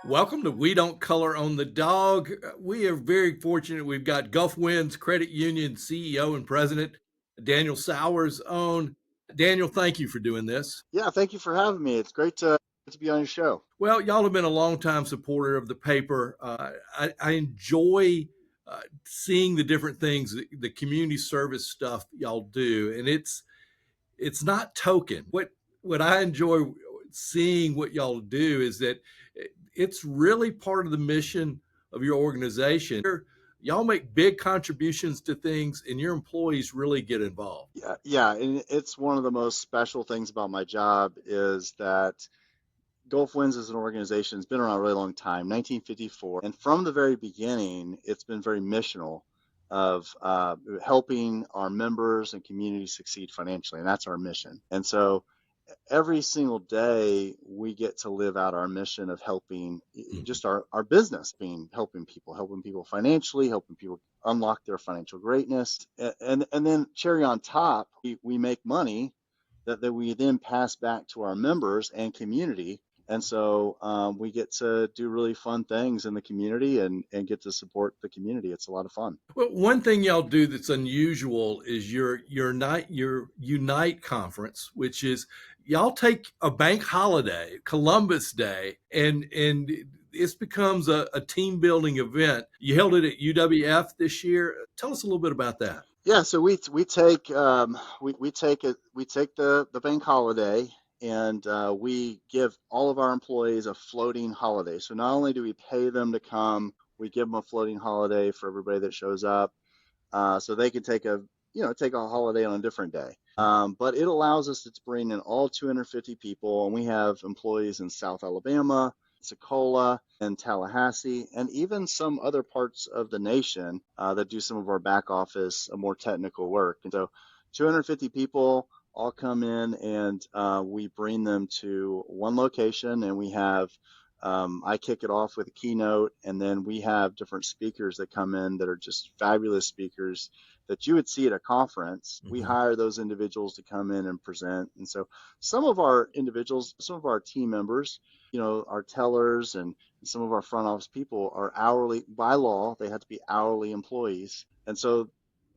Welcome to We Don't Color on the Dog. We are very fortunate. We've got Gulf Winds Credit Union CEO and President Daniel Souers on. Daniel, thank you for doing this. Yeah, thank you for having me. It's great to be on your show. Well, y'all have been a longtime supporter of the paper. I enjoy seeing the different things, the community service stuff y'all do, and it's not token. What I enjoy seeing what y'all do is that it's really part of the mission of your organization. Y'all make big contributions to things, and your employees really get involved. Yeah, and it's one of the most special things about my job is that Gulf Winds as an organization has been around a really long time, 1954, and from the very beginning, it's been very missional of helping our members and community succeed financially, and that's our mission. And so every single day we get to live out our mission of helping just our business being helping people financially, helping people unlock their financial greatness. And then cherry on top, we make money that we then pass back to our members and community. And so we get to do really fun things in the community and get to support the community. It's a lot of fun. Well, one thing y'all do that's unusual is your Unite conference, which is y'all take a bank holiday, Columbus Day, and this becomes a team building event. You held it at UWF this year. Tell us a little bit about that. Yeah, so we take we take the bank holiday and we give all of our employees a floating holiday. So not only do we pay them to come, we give them a floating holiday for everybody that shows up, so they can take a holiday on a different day. But it allows us to bring in all 250 people, and we have employees in South Alabama, Pensacola, and Tallahassee, and even some other parts of the nation that do some of our back office, more technical work. And so 250 people all come in, and we bring them to one location, and we have I kick it off with a keynote, and then we have different speakers that come in that are just fabulous speakers that you would see at a conference. We hire those individuals to come in and present. And so some of our individuals, some of our team members, our tellers and some of our front office people are hourly by law. They have to be hourly employees. And so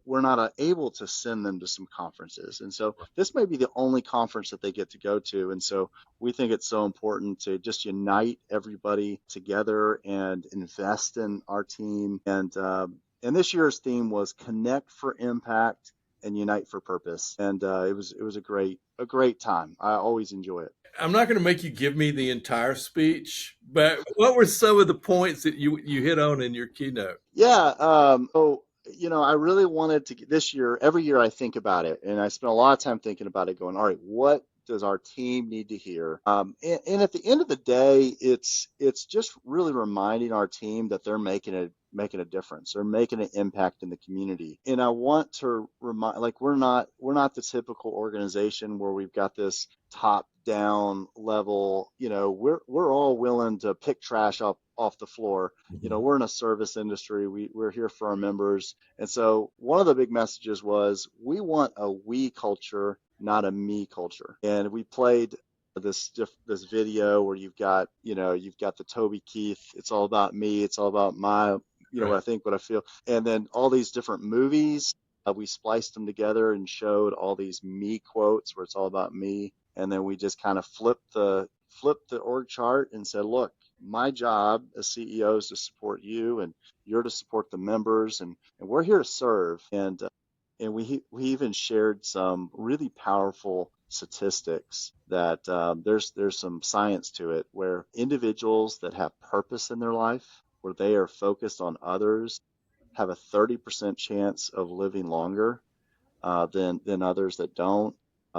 we're not able to send them to some conferences. And so this may be the only conference that they get to go to. And so we think it's so important to just unite everybody together and invest in our team. And this year's theme was Connect for Impact and Unite for Purpose. And it was a great time. I always enjoy it. I'm not going to make you give me the entire speech, but what were some of the points that you hit on in your keynote? Yeah. I really wanted to this year, every year I think about it, and I spent a lot of time thinking about it, going, all right, what does our team need to hear? And at the end of the day, it's just really reminding our team that they're making a difference. They're making an impact in the community. And I want to remind, like, we're not the typical organization where we've got this top down level. We're all willing to pick trash up off the floor. We're in a service industry. We're here for our members. And so one of the big messages was we want a we culture, not a me culture. And we played this video where you've got the Toby Keith, it's all about me, it's all about my what I think, what I feel, and then all these different movies. We spliced them together and showed all these me quotes where it's all about me, and then we just kind of flipped the org chart and said, look, my job as CEO is to support you, and you're to support the members, and we're here to serve. And we even shared some really powerful statistics that there's some science to it, where individuals that have purpose in their life, where they are focused on others, have a 30% chance of living longer than others that don't.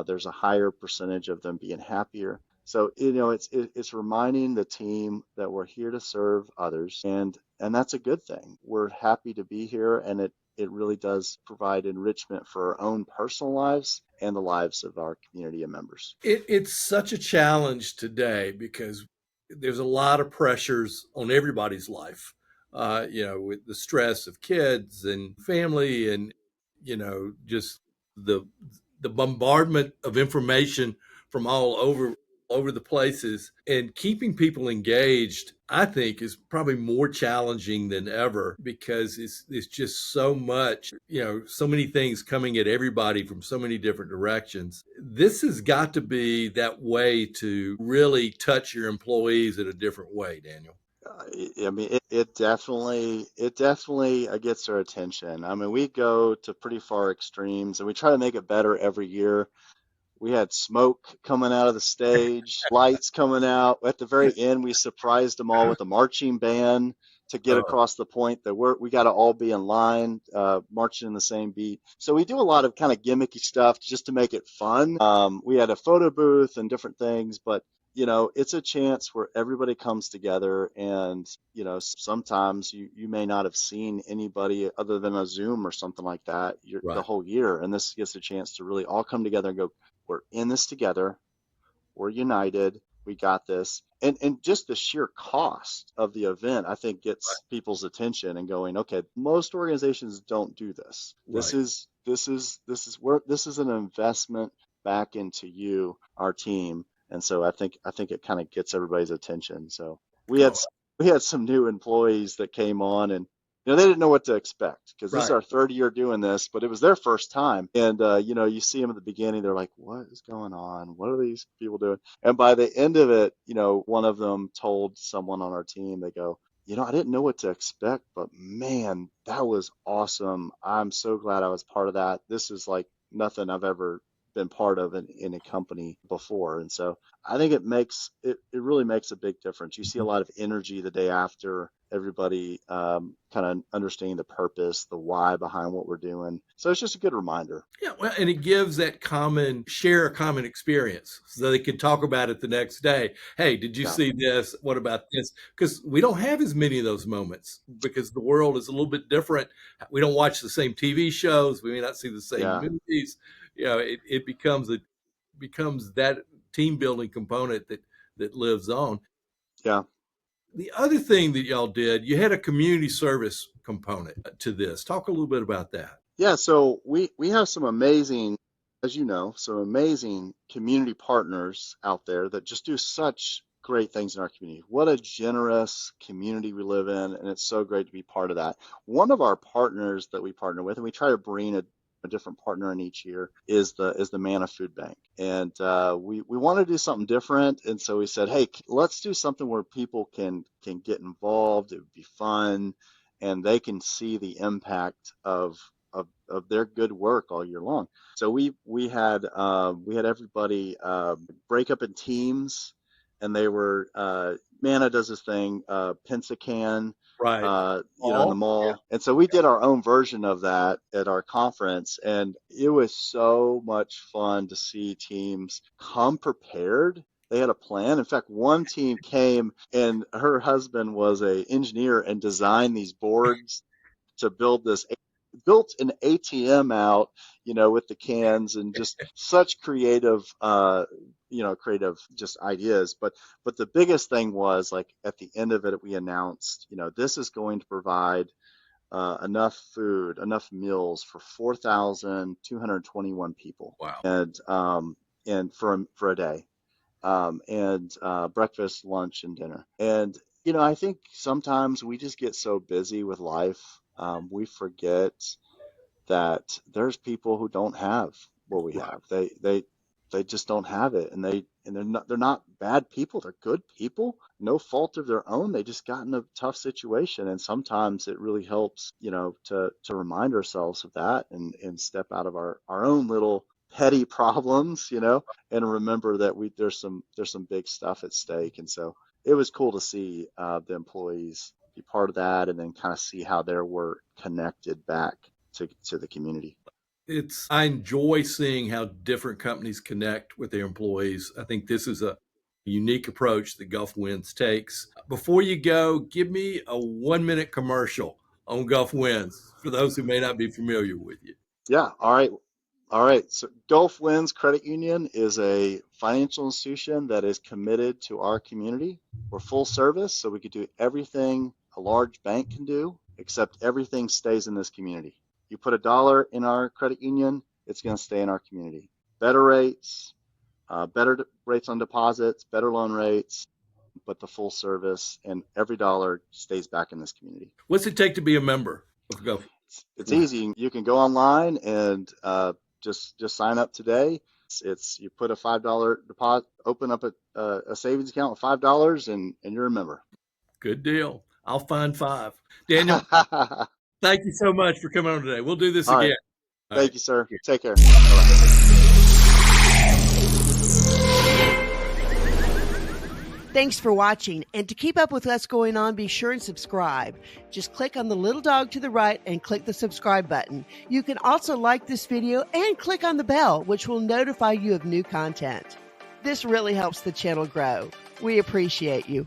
There's a higher percentage of them being happier. So it's reminding the team that we're here to serve others, and that's a good thing. We're happy to be here, and it really does provide enrichment for our own personal lives and the lives of our community and members. It's such a challenge today because there's a lot of pressures on everybody's life. With the stress of kids and family, and just the bombardment of information from all over the places, and keeping people engaged I think is probably more challenging than ever because it's just so much, so many things coming at everybody from so many different directions. This has got to be that way to really touch your employees in a different way, Daniel. I mean, it definitely gets our attention. I mean, we go to pretty far extremes, and we try to make it better every year. We had smoke coming out of the stage, lights coming out. At the very end, we surprised them all with a marching band to get Oh, across the point that we got to all be in line, marching in the same beat. So we do a lot of kind of gimmicky stuff just to make it fun. We had a photo booth and different things, but it's a chance where everybody comes together, and sometimes you may not have seen anybody other than a Zoom or something like that the right, whole year, and this gets a chance to really all come together and go, we're in this together. We're united. We got this. And just the sheer cost of the event, I think, gets people's attention and going, okay, most organizations don't do this. This right. is this is this is where this is an investment back into you, our team. And so I think it kind of gets everybody's attention. So we had Oh, we had some new employees that came on, and they didn't know what to expect because this is right. our third year doing this, but it was their first time. And you see them at the beginning, they're like, "What is going on? What are these people doing?" And by the end of it, one of them told someone on our team, they go, "I didn't know what to expect, but man, that was awesome. I'm so glad I was part of that. This is like nothing I've ever been part of in a company before." And so I think it really makes a big difference. You see a lot of energy the day after, everybody kind of understanding the purpose, the why behind what we're doing. So it's just a good reminder. Yeah, well, and it gives that share a common experience so they can talk about it the next day. Hey, did you Yeah, see this? What about this? Because we don't have as many of those moments because the world is a little bit different. We don't watch the same TV shows. We may not see the same yeah, movies. It becomes that team building component that lives on. yeah. The other thing that y'all did, you had a community service component to this. Talk a little bit about that. Yeah, so we have some amazing, as you know, some amazing community partners out there that just do such great things in our community. What a generous community we live in, and it's so great to be part of that. One of our partners that we partner with, and we try to bring a different partner in each year, is the Manna Food Bank. And we want to do something different, and so we said, hey, let's do something where people can get involved. It would be fun, and they can see the impact of their good work all year long. So we had everybody break up in teams, and they were Manna does this thing, Pensacan, Right. in the All? Yeah. mall, and so we did our own version of that at our conference, and it was so much fun to see teams come prepared. They had a plan. In fact, one team came and her husband was a engineer and designed these boards to built an ATM out, with the cans, and just such creative just ideas. But the biggest thing was, like, at the end of it, we announced, this is going to provide enough food, enough meals for 4,221 people, Wow. and for a day, and breakfast, lunch, and dinner. And I think sometimes we just get so busy with life, we forget that there's people who don't have what we Right. have. They just don't have it, and they're not bad people. They're good people, no fault of their own. They just got in a tough situation, and sometimes it really helps, to remind ourselves of that, and step out of our own little petty problems, and remember that we there's some big stuff at stake. And so it was cool to see the employees be part of that, and then kind of see how their work connected back to the community. I enjoy seeing how different companies connect with their employees. I think this is a unique approach that Gulf Winds takes. Before you go, give me a 1 minute commercial on Gulf Winds for those who may not be familiar with you. Yeah. All right. All right. So Gulf Winds Credit Union is a financial institution that is committed to our community. We're full service, so we could do everything a large bank can do, except everything stays in this community. You put $1 in our credit union, it's going to stay in our community. Better rates, better rates on deposits, better loan rates, but the full service, and every dollar stays back in this community. What's it take to be a member of Go? It's easy. You can go online and just sign up today. It's you put a $5 deposit, open up a savings account with $5, and you're a member. Good deal. I'll find five. Daniel, thank you so much for coming on today. We'll do this All again. right. Thank you, sir. Take care. Thanks for watching, and to keep up with what's going on, be sure and subscribe. Just click on the little dog to the right and click the subscribe button. You can also like this video and click on the bell, which will notify you of new content. This really helps the channel grow. We appreciate you.